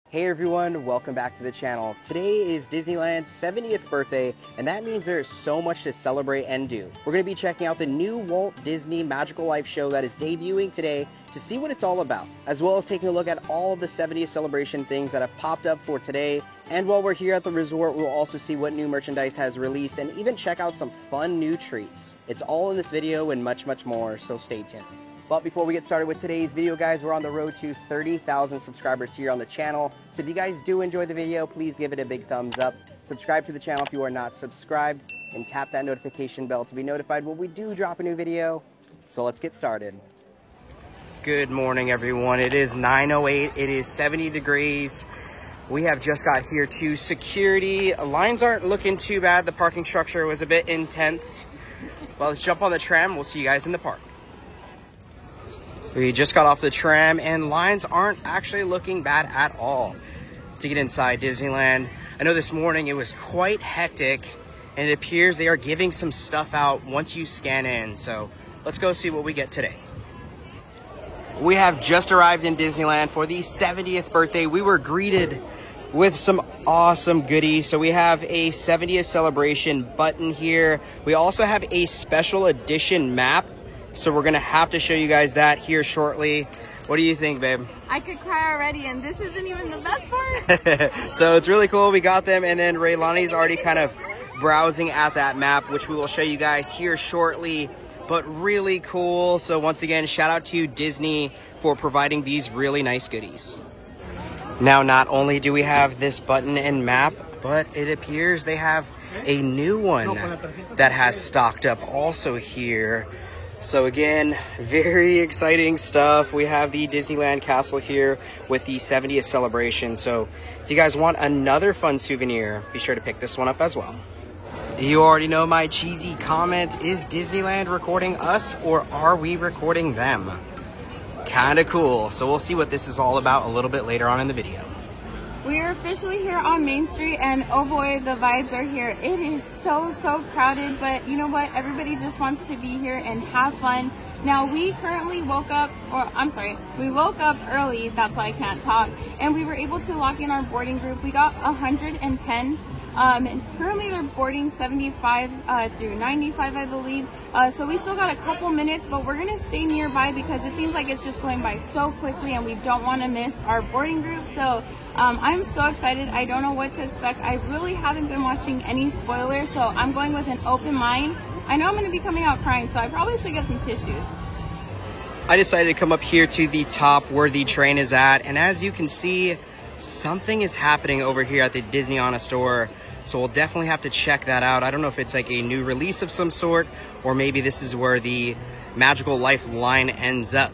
Hey everyone, welcome back to the channel. Today is Disneyland's 70th birthday, and that means there's so much to celebrate and do. We're going to be checking out the new Walt Disney Magical Life show that is debuting today to see what it's all about, as well as taking a look at all of the 70th celebration things that have popped up for today. And while we're here at the resort, we'll also see what new merchandise has released and even check out some fun new treats. It's all in this video and much, much more, so stay tuned. But before we get started with today's video, guys, we're on the road to 30,000 subscribers here on the channel. So if you guys do enjoy the video, please give it a big thumbs up. Subscribe to the channel if you are not subscribed, and tap that notification bell to be notified when we do drop a new video. So let's get started. Good morning, everyone. It is 9:08. It is 70 degrees. We have just got here to security. Lines aren't looking too bad. The parking structure was a bit intense. Well, let's jump on the tram. We'll see you guys in the park. We just got off the tram and lines aren't actually looking bad at all to get inside Disneyland. I know this morning it was quite hectic and it appears they are giving some stuff out once you scan in. So let's go see what we get today. We have just arrived in Disneyland for the 70th birthday. We were greeted with some awesome goodies. So we have a 70th celebration button here. We also have a special edition map. So we're gonna have to show you guys that here shortly. What do you think, babe? I could cry already, and this isn't even the best part. So it's really cool. We got them, and then Raylani's already kind of browsing at that map, which we will show you guys here shortly. But really cool. So once again, shout out to Disney for providing these really nice goodies. Now, not only do we have this button and map, but it appears they have a new one that has stocked up also here. So again, very exciting stuff. We have the Disneyland Castle here with the 70th celebration. So if you guys want another fun souvenir, be sure to pick this one up as well. You already know my cheesy comment. Is Disneyland recording us or are we recording them? Kind of cool. So we'll see what this is all about a little bit later on in the video. We are officially here on Main Street, and oh boy, the vibes are here. It is so crowded, but you know what? Everybody just wants to be here and have fun. Now, we currently woke up early, that's why I can't talk, and we were able to lock in our boarding group. We got 110. And currently they're boarding 75 through 95, I believe. So we still got a couple minutes, but we're gonna stay nearby because it seems like it's just going by so quickly and we don't wanna miss our boarding group. So I'm so excited. I don't know what to expect. I really haven't been watching any spoilers, so I'm going with an open mind. I know I'm gonna be coming out crying, so I probably should get some tissues. I decided to come up here to the top where the train is at, and as you can see, something is happening over here at the Disneyana store. So we'll definitely have to check that out. I don't know if it's like a new release of some sort, or maybe this is where the Magical Life line ends up.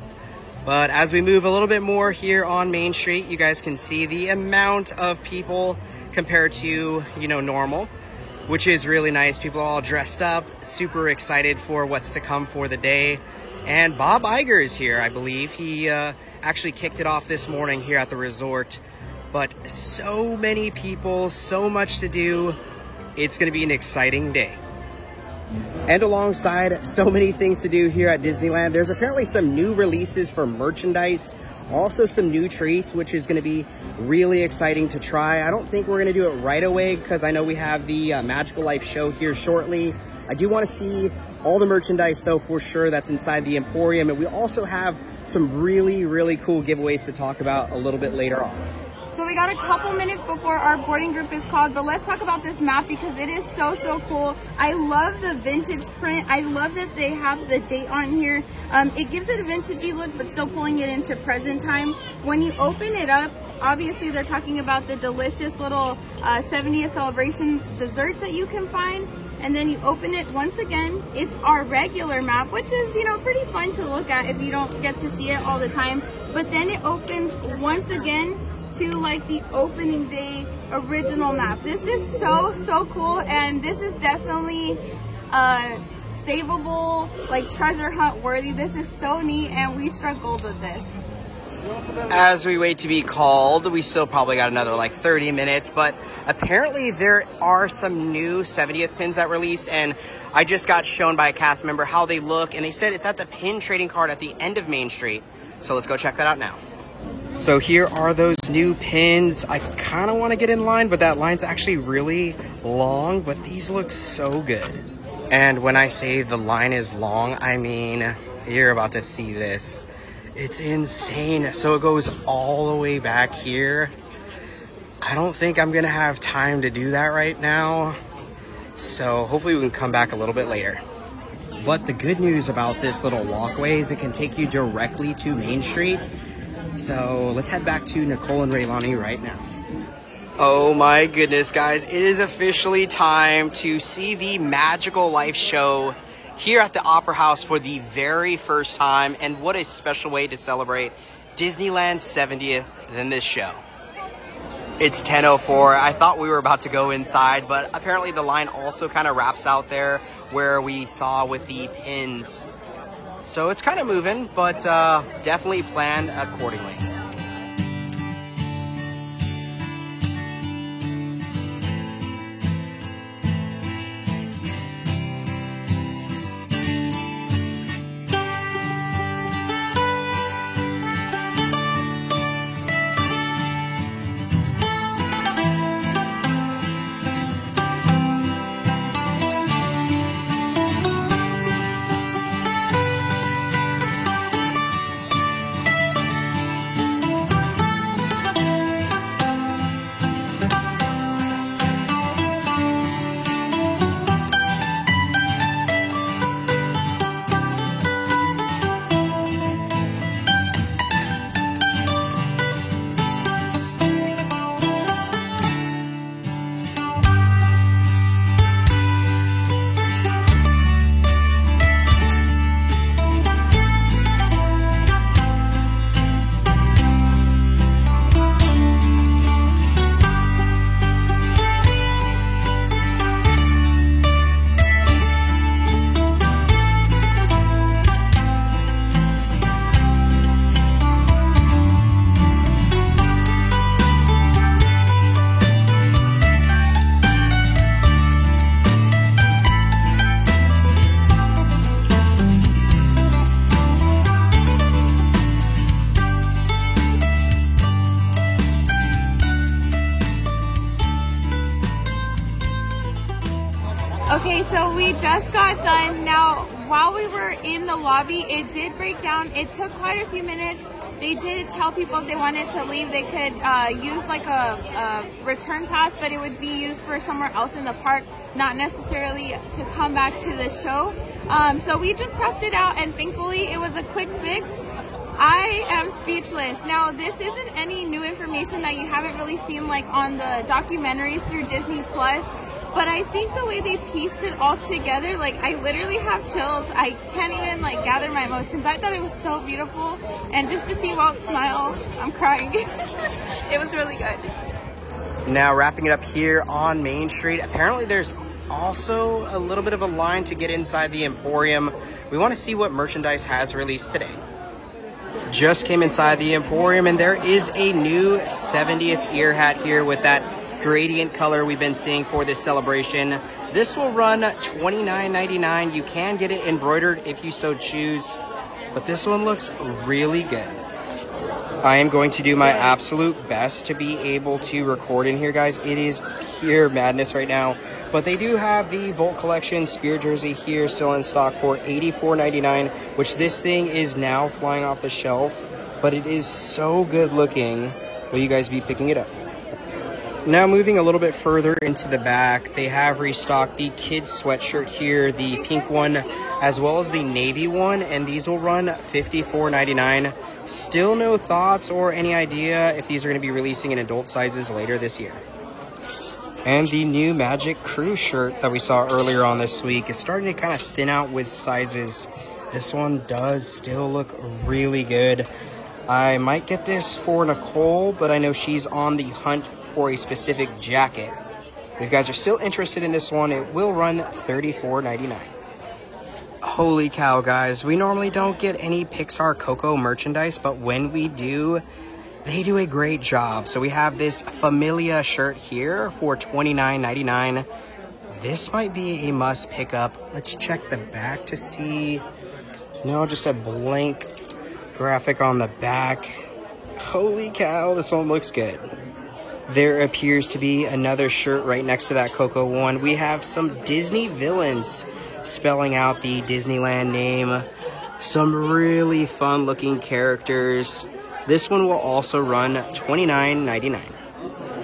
But as we move a little bit more here on Main Street, you guys can see the amount of people compared to, you know, normal, which is really nice. People are all dressed up, super excited for what's to come for the day. And Bob Iger is here, I believe. He actually kicked it off this morning here at the resort. But so many people, so much to do. It's going to be an exciting day. And alongside so many things to do here at Disneyland, there's apparently some new releases for merchandise, also some new treats, which is going to be really exciting to try. I don't think we're going to do it right away because I know we have the Magical Life show here shortly. I do want to see all the merchandise, though, for sure, that's inside the Emporium. And we also have some really cool giveaways to talk about a little bit later on. So we got a couple minutes before our boarding group is called, but let's talk about this map because it is so cool. I love the vintage print. I love that they have the date on here. It gives it a vintagey look, but still pulling it into present time. When you open it up, obviously they're talking about the delicious little 70th celebration desserts that you can find. And then you open it once again, it's our regular map, which is, you know, pretty fun to look at if you don't get to see it all the time. But then it opens once again to like the opening day original map. This is so cool, and this is definitely savable, like treasure hunt worthy. This is so neat, and we struggled with this. As we wait to be called, we still probably got another like 30 minutes, but apparently there are some new 70th pins that released, and I just got shown by a cast member how they look, and they said it's at the pin trading card at the end of Main Street. So let's go check that out now. So here are those new pins. I kind of want to get in line, but that line's actually really long, but these look so good. And when I say the line is long, I mean, you're about to see this. It's insane. So it goes all the way back here. I don't think I'm gonna have time to do that right now. So hopefully we can come back a little bit later. But the good news about this little walkway is it can take you directly to Main Street. So let's head back to Nicole and Raylani right now. Oh my goodness, guys. It is officially time to see the Magical Life show here at the Opera House for the very first time. And what a special way to celebrate Disneyland's 70th than this show. It's 10:04. I thought we were about to go inside, but apparently the line also kind of wraps out there where we saw with the pins. So it's kind of moving, but definitely planned accordingly. Okay, so we just got done. Now, while we were in the lobby, it did break down. It took quite a few minutes. They did tell people if they wanted to leave, they could use like a return pass, but it would be used for somewhere else in the park, not necessarily to come back to the show. So we just toughed it out, and thankfully it was a quick fix. I am speechless. Now, this isn't any new information that you haven't really seen like on the documentaries through Disney Plus. But I think the way they pieced it all together, like I literally have chills. I can't even like gather my emotions. I thought it was so beautiful. And just to see Walt smile, I'm crying. It was really good. Now wrapping it up here on Main Street, apparently there's also a little bit of a line to get inside the Emporium. We want to see what merchandise has released today. Just came inside the Emporium and there is a new 70th ear hat here with that gradient color we've been seeing for this celebration. This will run $29.99. You can get it embroidered if you so choose, but this one looks really good. I am going to do my absolute best to be able to record in here, guys. It is pure madness right now, but they do have the Volt Collection Spear jersey here still in stock for $84.99, which this thing is now flying off the shelf, but it is so good looking. Will you guys be picking it up? Now moving a little bit further into the back, they have restocked the kids sweatshirt here, the pink one, as well as the navy one, and these will run $54.99. Still no thoughts or any idea if these are going to be releasing in adult sizes later this year. And the new Magic Crew shirt that we saw earlier on this week is starting to kind of thin out with sizes. This one does still look really good. I might get this for Nicole, but I know she's on the hunt for a specific jacket. If you guys are still interested in this one, it will run $34.99. Holy cow, guys. We normally don't get any Pixar Coco merchandise, but when we do, they do a great job. So we have this Familia shirt here for $29.99. This might be a must pick up. Let's check the back to see. No, just a blank graphic on the back. Holy cow, this one looks good. There appears to be another shirt right next to that Coco one. We have some Disney villains spelling out the Disneyland name. Some really fun looking characters. This one will also run $29.99.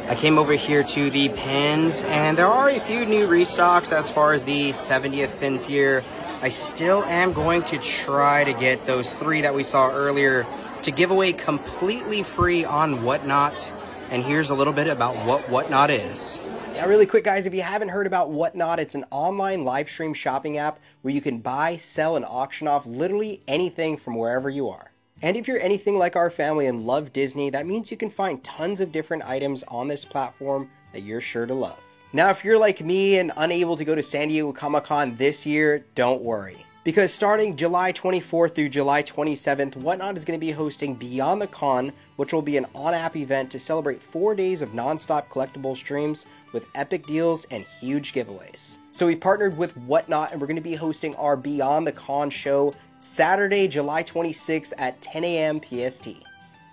I came over here to the pins, and there are a few new restocks as far as the 70th pins here. I still am going to try to get those 3 that we saw earlier to give away completely free on Whatnot. And here's a little bit about what Whatnot is. Yeah, really quick, guys, if you haven't heard about Whatnot, it's an online live stream shopping app where you can buy, sell, and auction off literally anything from wherever you are. And if you're anything like our family and love Disney, that means you can find tons of different items on this platform that you're sure to love. Now, if you're like me and unable to go to San Diego Comic-Con this year, don't worry. Because starting July 24th through July 27th, Whatnot is going to be hosting Beyond the Con, which will be an on-app event to celebrate 4 days of non-stop collectible streams with epic deals and huge giveaways. So we partnered with Whatnot, and we're going to be hosting our Beyond the Con show Saturday, July 26th at 10 a.m. PST.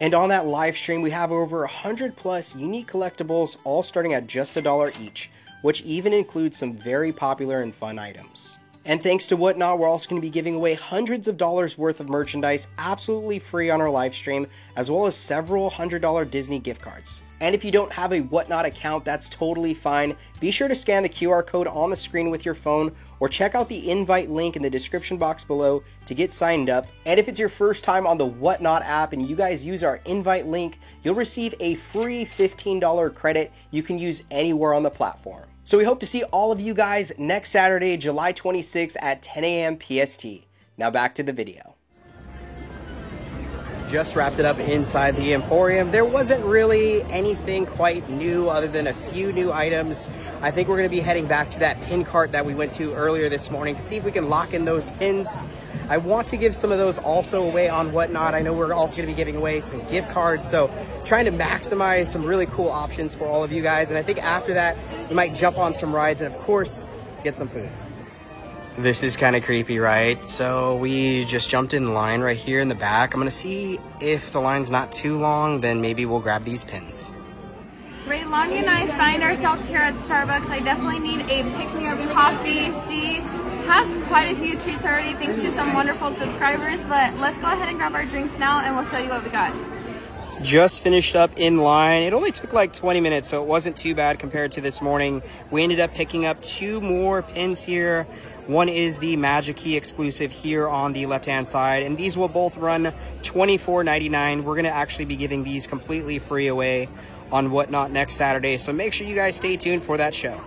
And on that live stream, we have over 100 plus unique collectibles, all starting at just $1 each, which even includes some very popular and fun items. And thanks to Whatnot, we're also going to be giving away hundreds of dollars worth of merchandise absolutely free on our live stream, as well as several $100 Disney gift cards. And if you don't have a Whatnot account, that's totally fine. Be sure to scan the QR code on the screen with your phone, or check out the invite link in the description box below to get signed up. And if it's your first time on the Whatnot app and you guys use our invite link, you'll receive a free $15 credit you can use anywhere on the platform. So we hope to see all of you guys next Saturday, July 26th at 10 a.m. PST. Now back to the video. Just wrapped it up inside the Emporium. There wasn't really anything quite new other than a few new items. I think we're going to be heading back to that pin cart that we went to earlier this morning to see if we can lock in those pins. I want to give some of those also away on Whatnot. I know we're also going to be giving away some gift cards, so trying to maximize some really cool options for all of you guys. And I think after that, we might jump on some rides and, of course, get some food. This is kind of creepy, right? So we just jumped in line right here in the back. I'm going to see if the line's not too long, then maybe we'll grab these pins. Raylani and I find ourselves here at Starbucks. I definitely need a pick-me-up coffee. She has quite a few treats already thanks to some wonderful subscribers, but let's go ahead and grab our drinks now and we'll show you what we got. Just finished up in line. It only took like 20 minutes, so it wasn't too bad compared to this morning. We ended up picking up 2 more pins here. One is the Magic Key exclusive here on the left-hand side, and these will both run $24.99. We're going to actually be giving these completely free away on Whatnot next Saturday, so make sure you guys stay tuned for that show.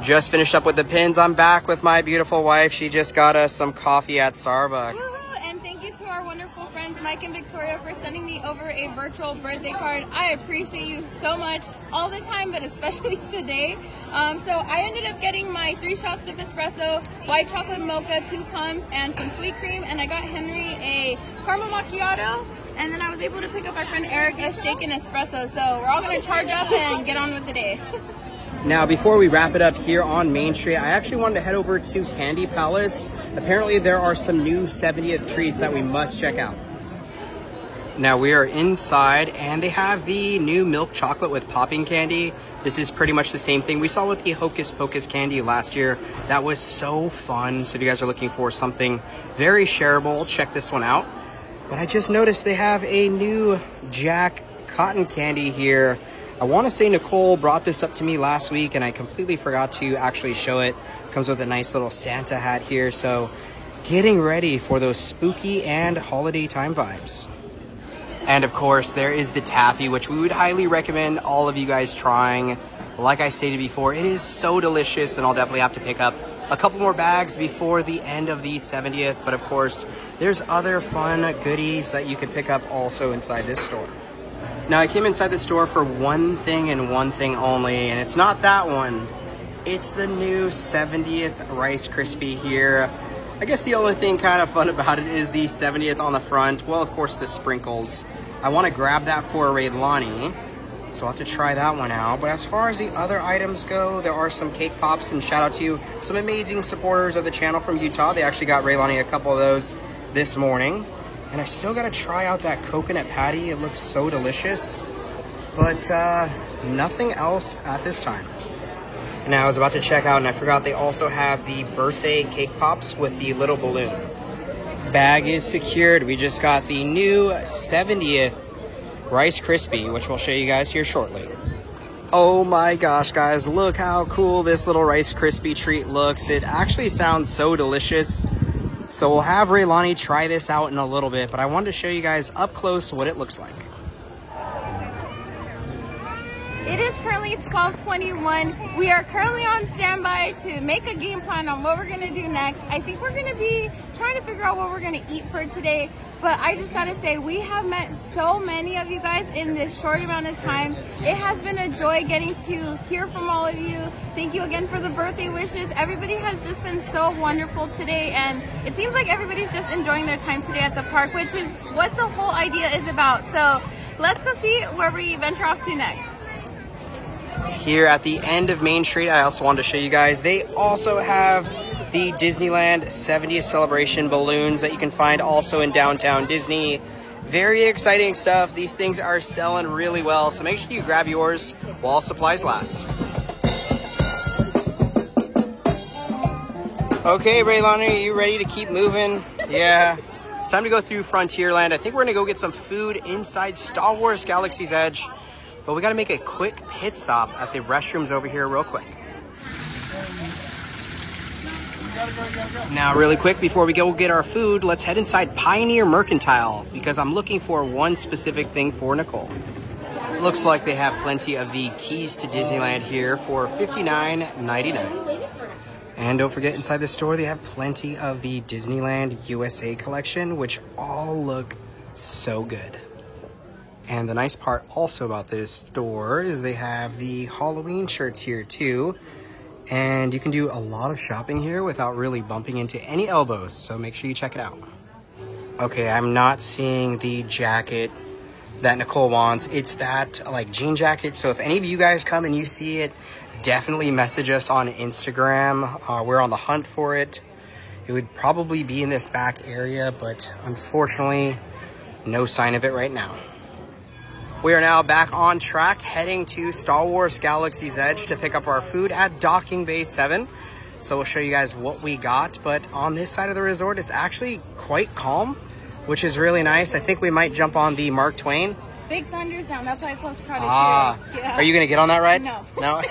Just finished up with the pins. I'm back with my beautiful wife. She just got us some coffee at Starbucks. Woo-hoo, and thank you to our wonderful friends Mike and Victoria for sending me over a virtual birthday card. I appreciate you so much all the time, but especially today. So I ended up getting my 3 shots of espresso, white chocolate mocha, 2 pumps, and some sweet cream, and I got Henry a caramel macchiato. And then I was able to pick up our friend Eric a shaken espresso. So we're all going to charge up and get on with the day. Now, before we wrap it up here on Main Street, I actually wanted to head over to Candy Palace. Apparently, there are some new 70th treats that we must check out. Now, we are inside, and they have the new milk chocolate with popping candy. This is pretty much the same thing we saw with the Hocus Pocus candy last year. That was so fun. So if you guys are looking for something very shareable, check this one out. But I just noticed they have a new Jack cotton candy here. I want to say Nicole brought this up to me last week and I completely forgot to actually show it. Comes with a nice little Santa hat here. So getting ready for those spooky and holiday time vibes. And of course, there is the taffy, which we would highly recommend all of you guys trying. Like I stated before, it is so delicious, and I'll definitely have to pick up a couple more bags before the end of the 70th. But of course, there's other fun goodies that you can pick up also inside this store. Now, I came inside the store for one thing and one thing only, and it's not that one. It's the new 70th Rice Krispie here. I guess the only thing kind of fun about it is the 70th on the front. Well, of course, the sprinkles. I want to grab that for Raylani, so I'll have to try that one out. But as far as the other items go, there are some cake pops, and shout out to some amazing supporters of the channel from Utah. They actually got Raylani a couple of those this morning. And I still gotta try out that coconut patty. It looks so delicious. But nothing else at this time. And I was about to check out and I forgot they also have the birthday cake pops with the little balloon. Bag is secured. We just got the new 70th Rice Krispie, which we'll show you guys here shortly. Oh my gosh, guys, look how cool this little Rice Krispie treat looks. It actually sounds so delicious. So we'll have Raylani try this out in a little bit, but I wanted to show you guys up close what it looks like. It is currently 12:21. We are currently on standby to make a game plan on what we're gonna do next. I think we're gonna be trying to figure out what we're gonna eat for today. But I just gotta say, we have met so many of you guys in this short amount of time. It has been a joy getting to hear from all of you. Thank you again for the birthday wishes. Everybody has just been so wonderful today, and it seems like everybody's just enjoying their time today at the park, which is what the whole idea is about. So let's go see where we venture off to next. Here at the end of Main Street, I also wanted to show you guys, they also have the Disneyland 70th celebration balloons that you can find also in downtown Disney. Very exciting stuff. These things are selling really well, so make sure you grab yours while supplies last. Okay, Raylani, are you ready to keep moving? Yeah. It's time to go through Frontierland. I think we're gonna go get some food inside Star Wars Galaxy's Edge. But we gotta make a quick pit stop at the restrooms over here real quick. Now, really quick, before we go get our food, let's head inside Pioneer Mercantile because I'm looking for one specific thing for Nicole. Looks like they have plenty of the keys to Disneyland here for $59.99. And don't forget, inside the store, they have plenty of the Disneyland USA collection, which all look so good. And the nice part also about this store is they have the Halloween shirts here too. And you can do a lot of shopping here without really bumping into any elbows. So make sure you check it out. Okay, I'm not seeing the jacket that Nicole wants. It's that like jean jacket. So if any of you guys come and you see it, definitely message us on Instagram. We're on the hunt for it. It would probably be in this back area, but unfortunately, no sign of it right now. We are now back on track, heading to Star Wars Galaxy's Edge to pick up our food at Docking Bay 7. So we'll show you guys what we got. But on this side of the resort, it's actually quite calm, which is really nice. I think we might jump on the Mark Twain. Big Thunder's down. That's why it's close crowded too. Yeah. Are you going to get on that ride? No. No?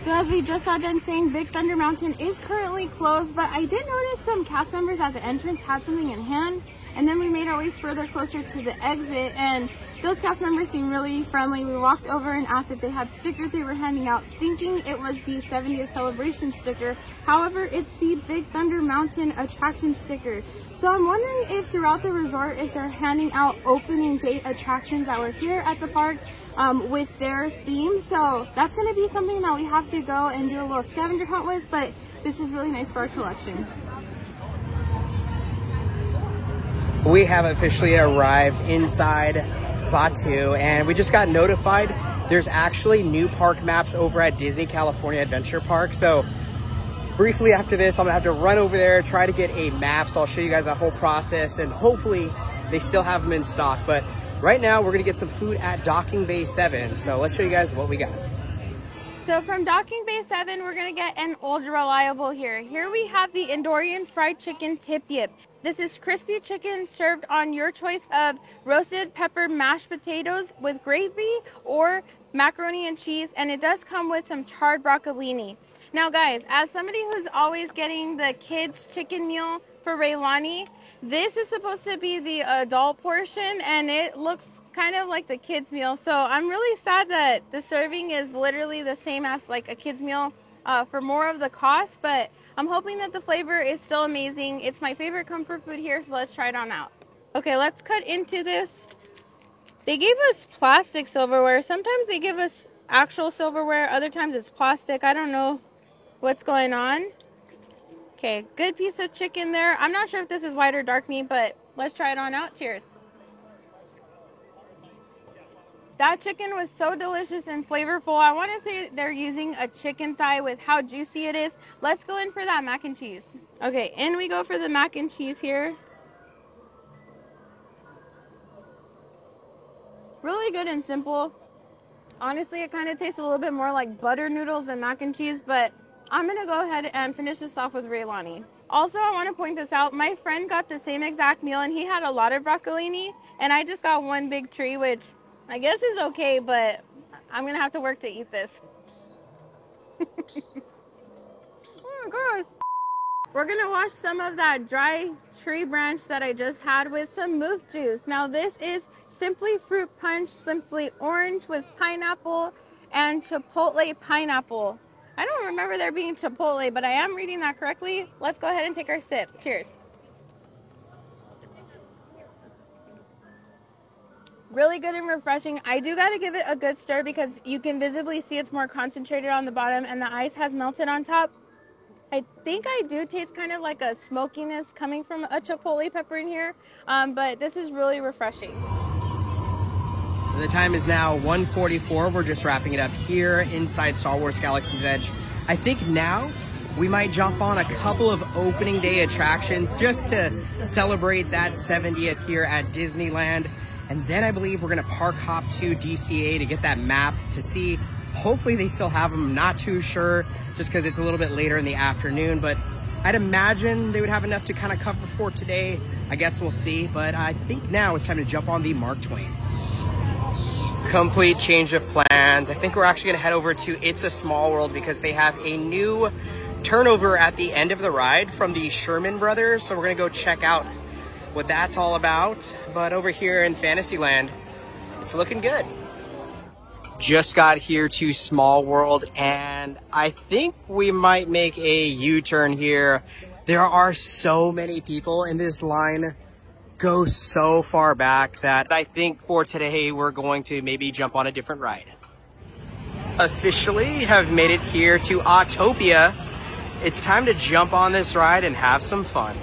So as we just got done saying, Big Thunder Mountain is currently closed, but I did notice some cast members at the entrance had something in hand. And then we made our way further closer to the exit, and those cast members seemed really friendly. We walked over and asked if they had stickers they were handing out, thinking it was the 70th celebration sticker. However, it's the Big Thunder Mountain attraction sticker. So I'm wondering if throughout the resort, if they're handing out opening date attractions that were here at the park with their theme. So that's going to be something that we have to go and do a little scavenger hunt with, but this is really nice for our collection. We have officially arrived inside Batuu, and we just got notified there's actually new park maps over at Disney California Adventure Park. So briefly after this, I'm gonna have to run over there, try to get a map. So I'll show you guys that whole process, and hopefully they still have them in stock. But right now we're gonna get some food at Docking Bay 7. So let's show you guys what we got. So from Docking Bay 7, we're gonna get an ultra reliable here. Here we have the Endorian fried chicken tip yip. This is crispy chicken served on your choice of roasted pepper mashed potatoes with gravy or macaroni and cheese, and it does come with some charred broccolini. Now guys, as somebody who's always getting the kids chicken meal for Raylani, this is supposed to be the adult portion, and it looks kind of like the kids meal. So I'm really sad that the serving is literally the same as like a kids meal for more of the cost, but I'm hoping that the flavor is still amazing. It's my favorite comfort food here, so let's try it on out. Okay, let's cut into this. They gave us plastic silverware. Sometimes they give us actual silverware, other times it's plastic. I don't know what's going on. Okay, good piece of chicken there. I'm not sure if this is white or dark meat, but let's try it on out. Cheers. That chicken was so delicious and flavorful. I want to say they're using a chicken thigh with how juicy it is. Let's go in for that mac and cheese. Okay, in we go for the mac and cheese here. Really good and simple. Honestly, it kind of tastes a little bit more like butter noodles than mac and cheese, but I'm gonna go ahead and finish this off with Raylani. Also, I want to point this out. My friend got the same exact meal and he had a lot of broccolini, and I just got one big tree, which I guess is okay, but I'm gonna have to work to eat this. Oh my gosh. We're gonna wash some of that dry tree branch that I just had with some moof juice. Now this is Simply Fruit Punch, Simply Orange with pineapple and Chipotle pineapple. I don't remember there being Chipotle, but I am reading that correctly. Let's go ahead and take our sip. Cheers. Really good and refreshing. I do gotta give it a good stir because you can visibly see it's more concentrated on the bottom and the ice has melted on top. I think I do taste kind of like a smokiness coming from a chipotle pepper in here, but this is really refreshing. The time is now 1:44. We're just wrapping it up here inside Star Wars Galaxy's Edge. I think now we might jump on a couple of opening day attractions just to celebrate that 70th here at Disneyland. And then I believe we're gonna park hop to DCA to get that map to see. Hopefully they still have them, not too sure, just because it's a little bit later in the afternoon, but I'd imagine they would have enough to kind of cover for today. I guess we'll see, but I think now it's time to jump on the Mark Twain. Complete change of plans. I think we're actually gonna head over to It's a Small World because they have a new turnover at the end of the ride from the Sherman Brothers. So we're gonna go check out what that's all about. But over here in Fantasyland, it's looking good. Just got here to Small World and I think we might make a U-turn here. There are so many people in this line, goes so far back that I think for today we're going to maybe jump on a different ride. Officially have made it here to Autopia. It's time to jump on this ride and have some fun.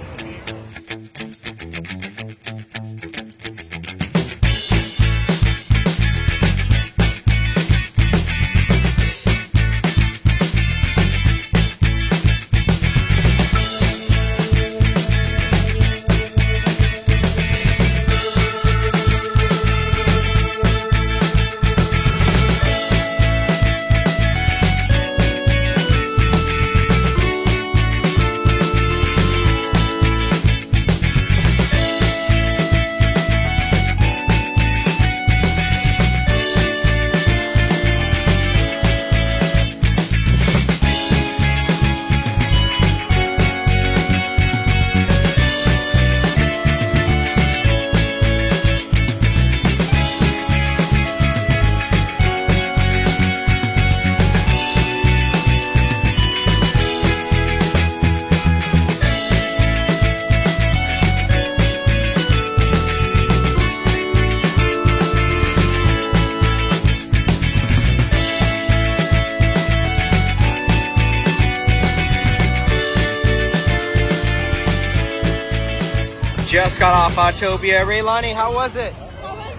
Just got off Autopia. Raylani, how was it? How was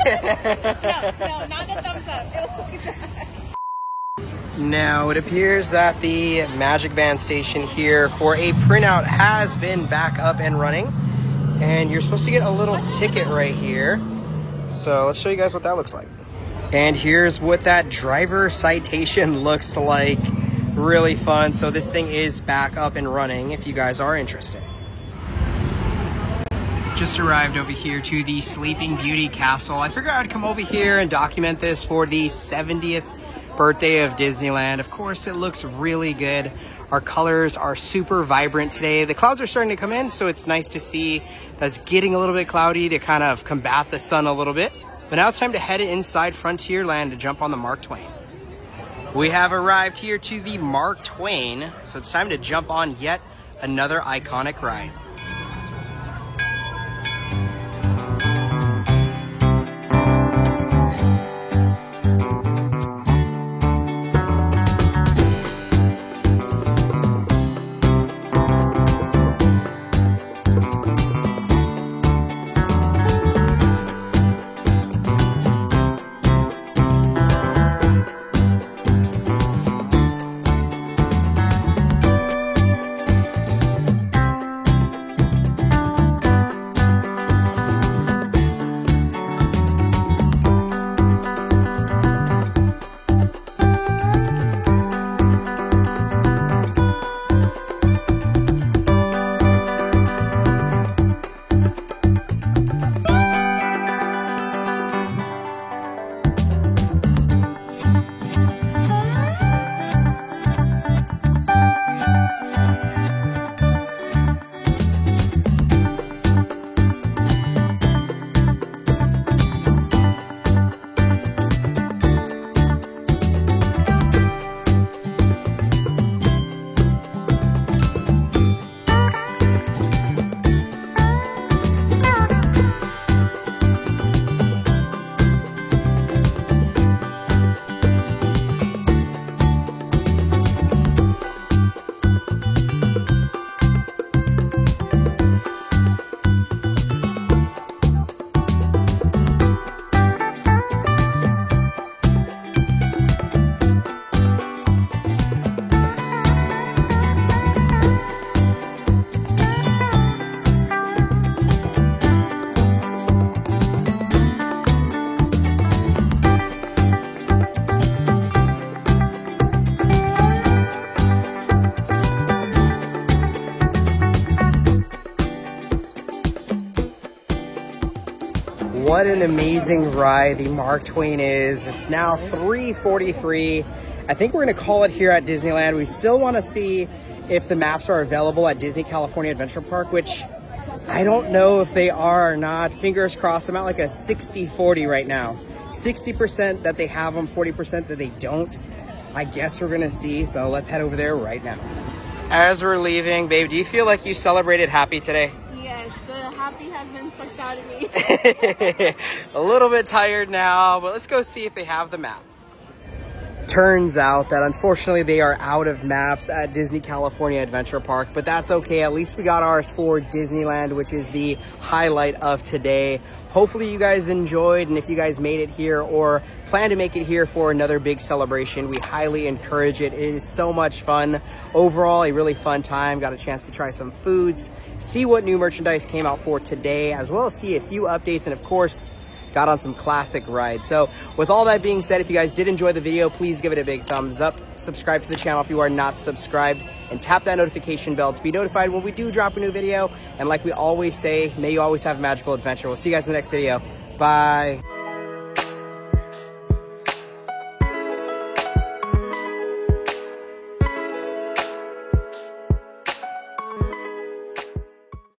it? No, not a thumbs up. Now, it appears that the Magic Band station here for a printout has been back up and running. And you're supposed to get a little ticket right here. So let's show you guys what that looks like. And here's what that driver citation looks like. Really fun. So this thing is back up and running if you guys are interested. Just arrived over here to the Sleeping Beauty Castle. I figured I'd come over here and document this for the 70th birthday of Disneyland. Of course, it looks really good. Our colors are super vibrant today. The clouds are starting to come in, so it's nice to see that's getting a little bit cloudy to kind of combat the sun a little bit. But now it's time to head inside Frontierland to jump on the Mark Twain. We have arrived here to the Mark Twain, so it's time to jump on yet another iconic ride. an amazing ride the Mark Twain is. It's now 3:43. I think we're gonna call it here at Disneyland. We still wanna see if the maps are available at Disney California Adventure Park, which I don't know if they are or not. Fingers crossed. I'm at like a 60-40 right now. 60% that they have them, 40% that they don't. I guess we're gonna see, so let's head over there right now. As we're leaving, babe, do you feel like you celebrated happy today? Yes, the happy has been sucked out of me. A little bit tired now, but let's go see if they have the map. Turns out that unfortunately they are out of maps at Disney California Adventure Park, but that's okay. At least we got ours for Disneyland, which is the highlight of today. Hopefully you guys enjoyed, and if you guys made it here or plan to make it here for another big celebration, we highly encourage it. It is so much fun. Overall, a really fun time. Got a chance to try some foods, see what new merchandise came out for today, as well as see a few updates, and of course, got on some classic rides. So with all that being said, if you guys did enjoy the video, please give it a big thumbs up. Subscribe to the channel if you are not subscribed, and tap that notification bell to be notified when we do drop a new video. And like we always say, may you always have a magical adventure. We'll see you guys in the next video. Bye.